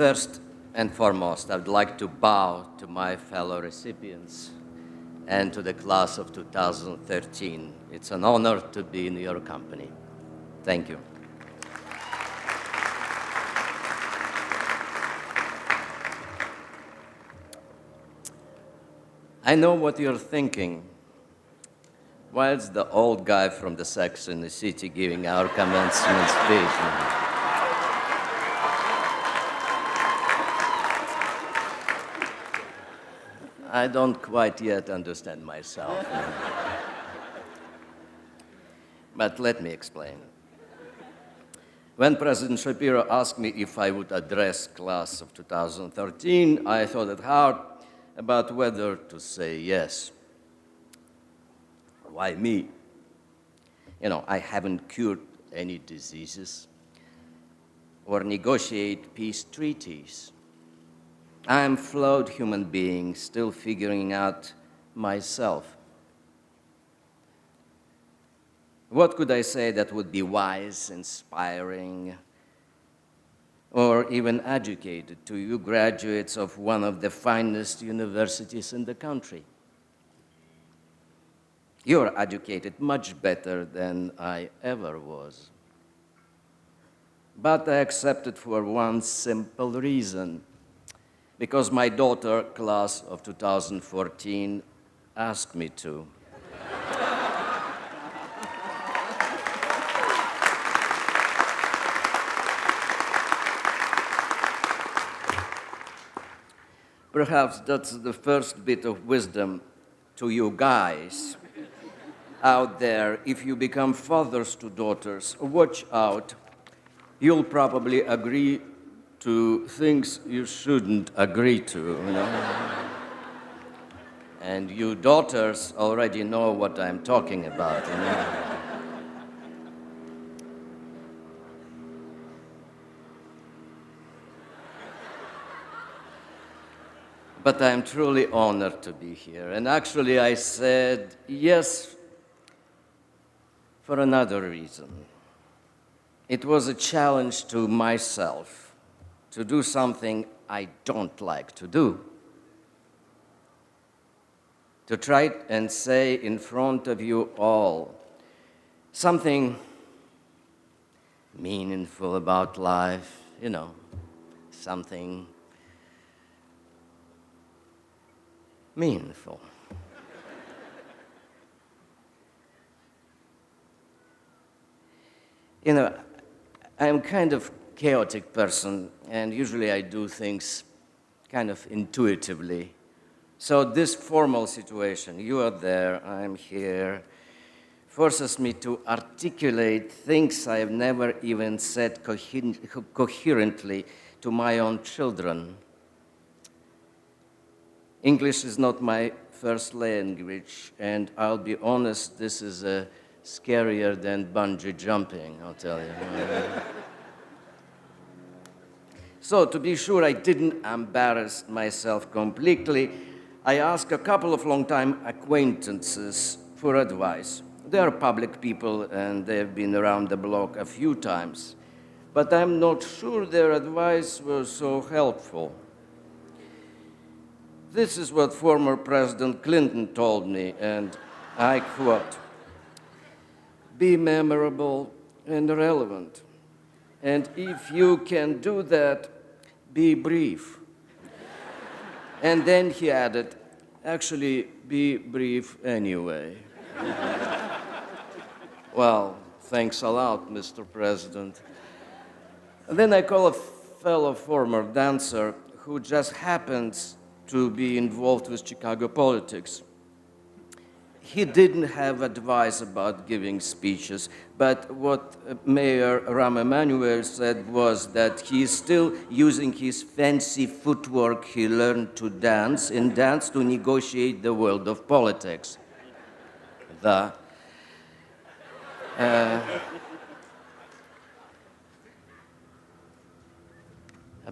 First and foremost, I would like to bow to my fellow recipients and to the class of 2013. It's an honor to be in your company. Thank you. I know what you're thinking. Why is the old guy from the Saxony City giving our commencement speech? I don't quite yet understand myself. But let me explain. When President Shapiro asked me if I would address class of 2013, I thought it hard about whether to say yes. Why me? I haven't cured any diseases or negotiate peace treaties. I'm a flawed human being, still figuring out myself. What could I say that would be wise, inspiring, or even educated to you graduates of one of the finest universities in the country? You're educated much better than I ever was. But I accept it for one simple reason. Because my daughter, class of 2014, asked me to. Perhaps that's the first bit of wisdom to you guys out there. If you become fathers to daughters, watch out. You'll probably agree to things you shouldn't agree to, And you daughters already know what I'm talking about, But I'm truly honored to be here. And actually, I said yes for another reason. It was a challenge to myself to do something I don't like to do. To try and say in front of you all something meaningful about life, something meaningful. I'm kind of chaotic person, and usually I do things kind of intuitively. So this formal situation, you are there, I'm here, forces me to articulate things I have never even said coherently to my own children. English is not my first language, and I'll be honest, this is scarier than bungee jumping, I'll tell you. So to be sure I didn't embarrass myself completely, I asked a couple of long-time acquaintances for advice. They are public people and they've been around the block a few times, but I'm not sure their advice was so helpful. This is what former President Clinton told me, and I quote, "Be memorable and relevant. And if you can do that, be brief." And then he added, "Actually, be brief anyway." Well, thanks a lot, Mr. President. And then I call a fellow former dancer who just happens to be involved with Chicago politics. He didn't have advice about giving speeches, but what Mayor Rahm Emanuel said was that he is still using his fancy footwork he learned to dance to negotiate the world of politics. A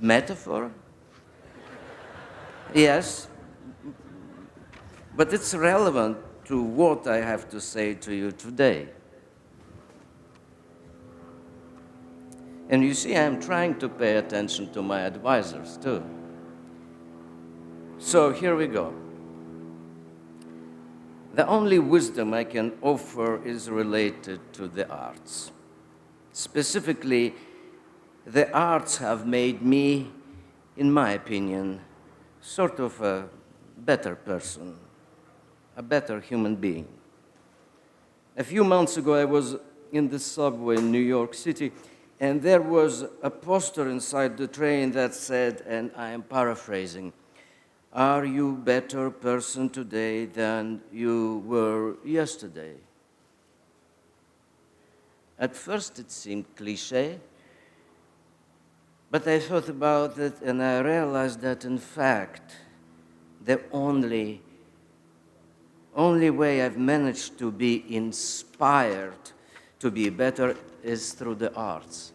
metaphor? Yes, but it's relevant to what I have to say to you today. And you see, I'm trying to pay attention to my advisors too. So here we go. The only wisdom I can offer is related to the arts. Specifically, the arts have made me, in my opinion, sort of a better person, a better human being. A few months ago, I was in the subway in New York City, and there was a poster inside the train that said, and I am paraphrasing, "Are you a better person today than you were yesterday?" At first, it seemed cliché, but I thought about it and I realized that, in fact, the only way I've managed to be inspired to be better is through the arts.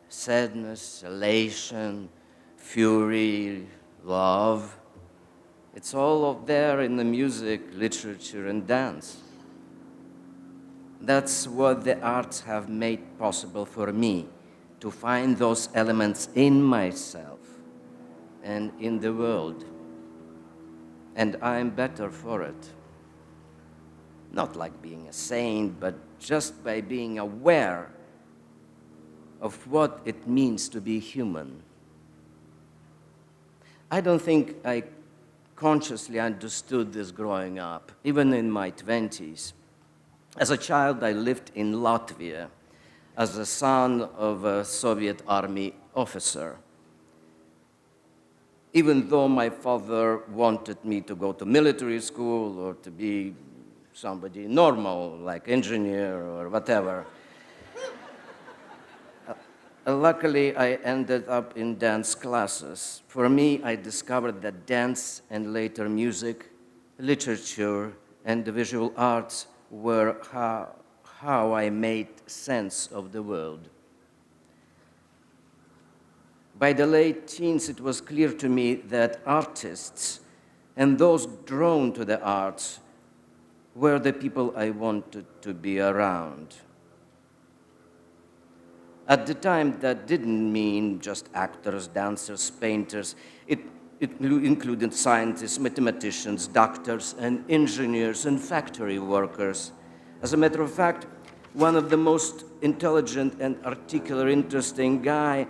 Sadness, elation, fury, love, it's all up there in the music, literature, and dance. That's what the arts have made possible for me, to find those elements in myself and in the world. And I'm better for it. Not like being a saint, but just by being aware of what it means to be human. I don't think I consciously understood this growing up, even in my 20s. As a child, I lived in Latvia as the son of a Soviet army officer. Even though my father wanted me to go to military school or to be somebody normal, like engineer or whatever. Luckily, I ended up in dance classes. For me, I discovered that dance and later music, literature, and the visual arts were how I made sense of the world. By the late teens, it was clear to me that artists and those drawn to the arts were the people I wanted to be around. At the time, that didn't mean just actors, dancers, painters. It included scientists, mathematicians, doctors, and engineers, and factory workers. As a matter of fact, one of the most intelligent and articulate, interesting guy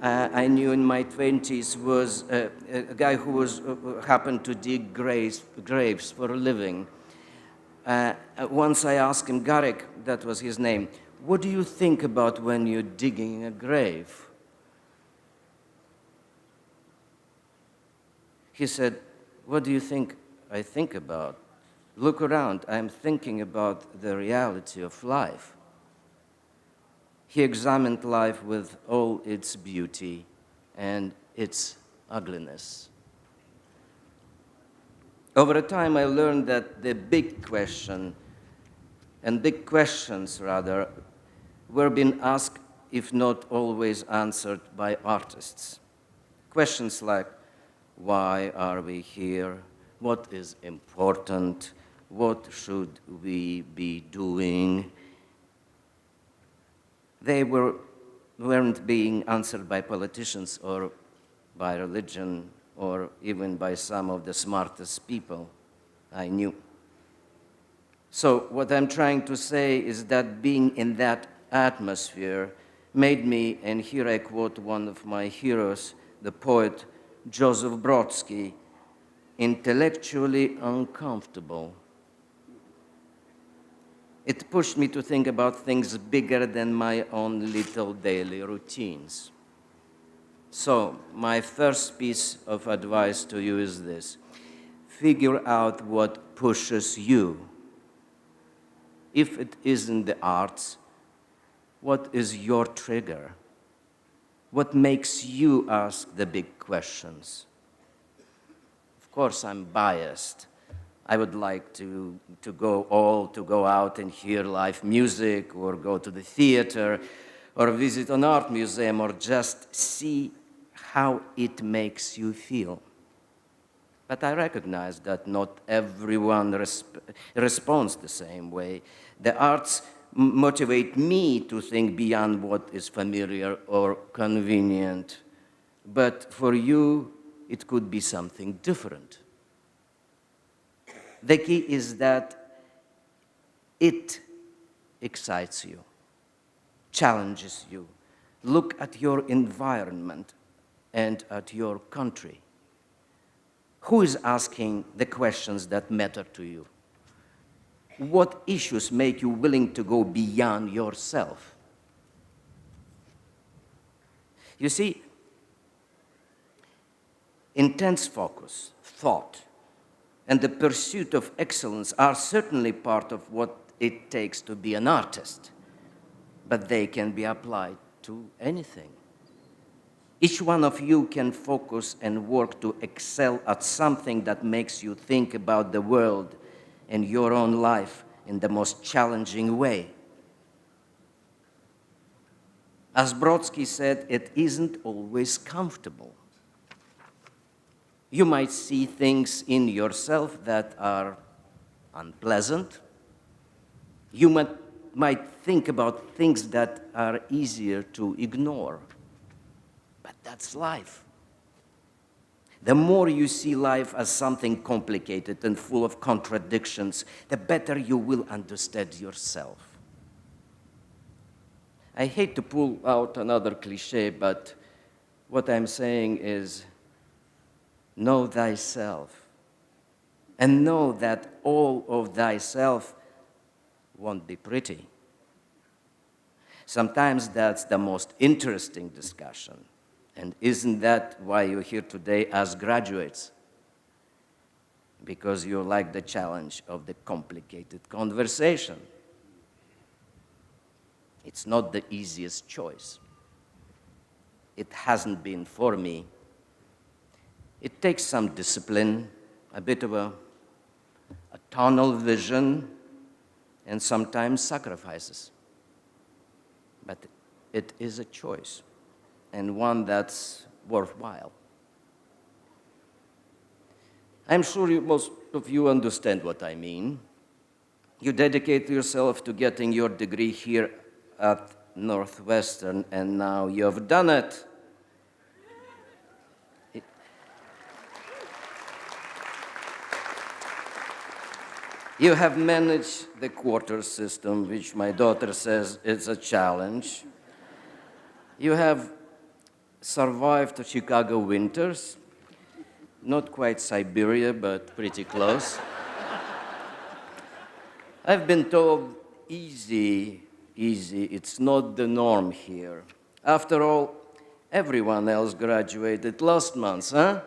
I knew in my 20s was a guy who happened to dig graves for a living. Once I asked him, Garek, that was his name, "What do you think about when you're digging a grave?" He said, "What do you think I think about? Look around, I'm thinking about the reality of life." He examined life with all its beauty and its ugliness. Over time, I learned that the big question, and big questions rather, were being asked, if not always answered, by artists. Questions like, why are we here? What is important? What should we be doing? They weren't being answered by politicians or by religion or even by some of the smartest people I knew. So what I'm trying to say is that being in that atmosphere made me, and here I quote one of my heroes, the poet Joseph Brodsky, intellectually uncomfortable. It pushed me to think about things bigger than my own little daily routines. So, my first piece of advice to you is this: figure out what pushes you. If it isn't the arts, what is your trigger? What makes you ask the big questions? Of course, I'm biased. I would like to go out and hear live music, or go to the theater, or visit an art museum, or just see how it makes you feel. But I recognize that not everyone responds the same way. The arts motivate me to think beyond what is familiar or convenient. But for you, it could be something different. The key is that it excites you, challenges you. Look at your environment and at your country. Who is asking the questions that matter to you? What issues make you willing to go beyond yourself? You see, intense focus, thought, and the pursuit of excellence are certainly part of what it takes to be an artist, but they can be applied to anything. Each one of you can focus and work to excel at something that makes you think about the world and your own life in the most challenging way. As Brodsky said, it isn't always comfortable. You might see things in yourself that are unpleasant. You might think about things that are easier to ignore. But that's life. The more you see life as something complicated and full of contradictions, the better you will understand yourself. I hate to pull out another cliche, but what I'm saying is, know thyself, and know that all of thyself won't be pretty. Sometimes that's the most interesting discussion. And isn't that why you're here today as graduates? Because you like the challenge of the complicated conversation. It's not the easiest choice. It hasn't been for me. It takes some discipline, a bit of a tunnel vision, and sometimes sacrifices. But it is a choice, and one that's worthwhile. I'm sure most of you understand what I mean. You dedicate yourself to getting your degree here at Northwestern, and now you've done it. You have managed the quarter system, which my daughter says is a challenge. You have survived the Chicago winters, not quite Siberia, but pretty close. I've been told, easy, it's not the norm here. After all, everyone else graduated last month, huh?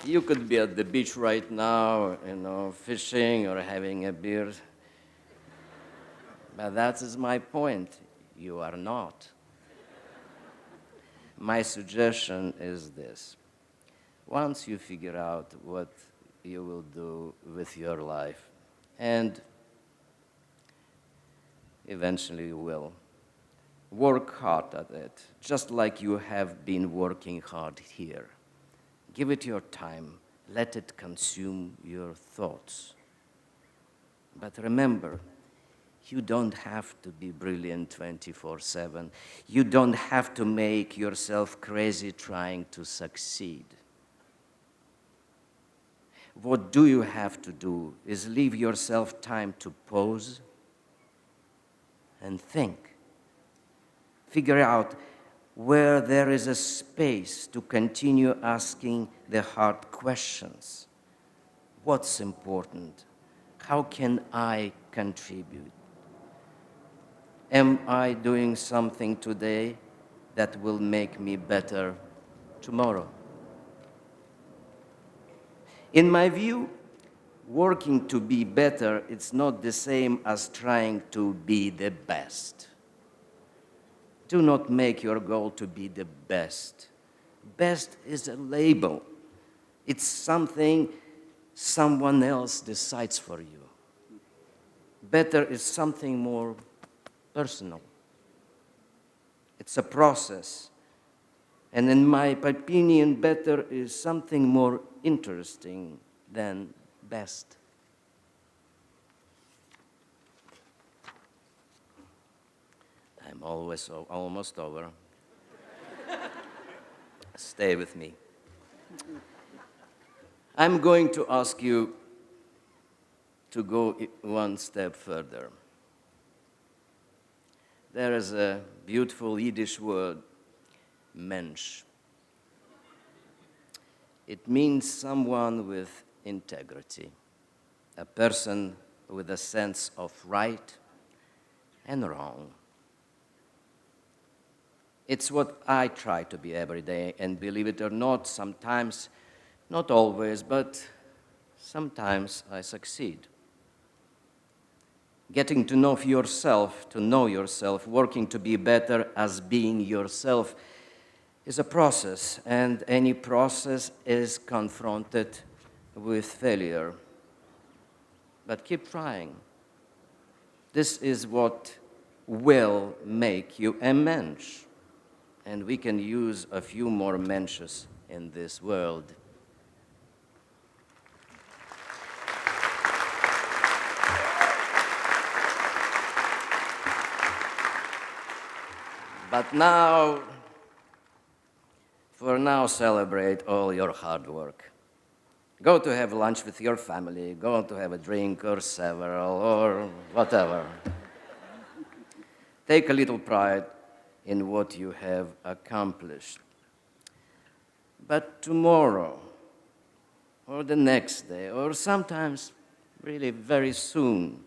You could be at the beach right now, fishing or having a beer. But that is my point. You are not. My suggestion is this. Once you figure out what you will do with your life, and eventually you will, work hard at it, just like you have been working hard here. Give it your time. Let it consume your thoughts. But remember, you don't have to be brilliant 24/7. You don't have to make yourself crazy trying to succeed. What do you have to do is leave yourself time to pause and think. Figure out where there is a space to continue asking the hard questions. What's important? How can I contribute? Am I doing something today that will make me better tomorrow? In my view, working to be better, it's not the same as trying to be the best. Do not make your goal to be the best. Best is a label. It's something someone else decides for you. Better is something more personal. It's a process. And in my opinion, better is something more interesting than best. almost over. Stay with me. I'm going to ask you to go one step further. There is a beautiful Yiddish word, mensch. It means someone with integrity, a person with a sense of right and wrong. It's what I try to be every day, and believe it or not, sometimes, not always, but sometimes I succeed. Getting to know yourself, working to be better as being yourself is a process, and any process is confronted with failure. But keep trying. This is what will make you a mensch, and we can use a few more mensches in this world. But now, for now, celebrate all your hard work. Go to have lunch with your family, go to have a drink or several or whatever. Take a little pride in what you have accomplished. But tomorrow, or the next day, or sometimes really very soon,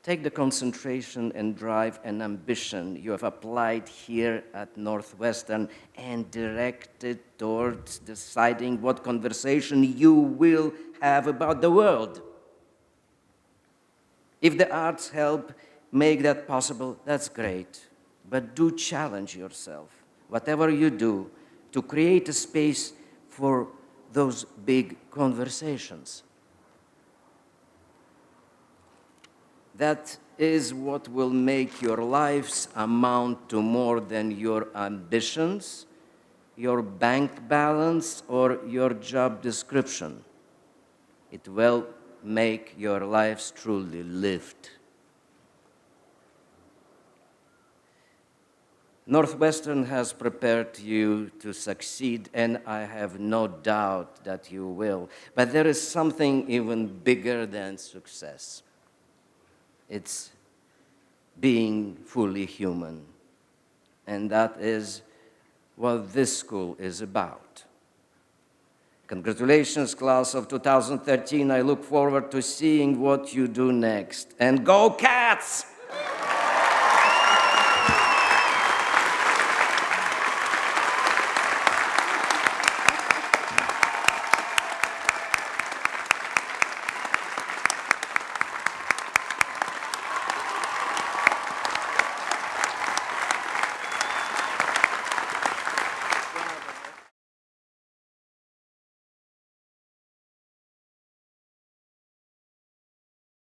take the concentration and drive and ambition you have applied here at Northwestern and direct it towards deciding what conversation you will have about the world. If the arts help make that possible, that's great. But do challenge yourself, whatever you do, to create a space for those big conversations. That is what will make your lives amount to more than your ambitions, your bank balance, or your job description. It will make your lives truly lived. Northwestern has prepared you to succeed, and I have no doubt that you will. But there is something even bigger than success. It's being fully human. And that is what this school is about. Congratulations, class of 2013. I look forward to seeing what you do next. And go Cats!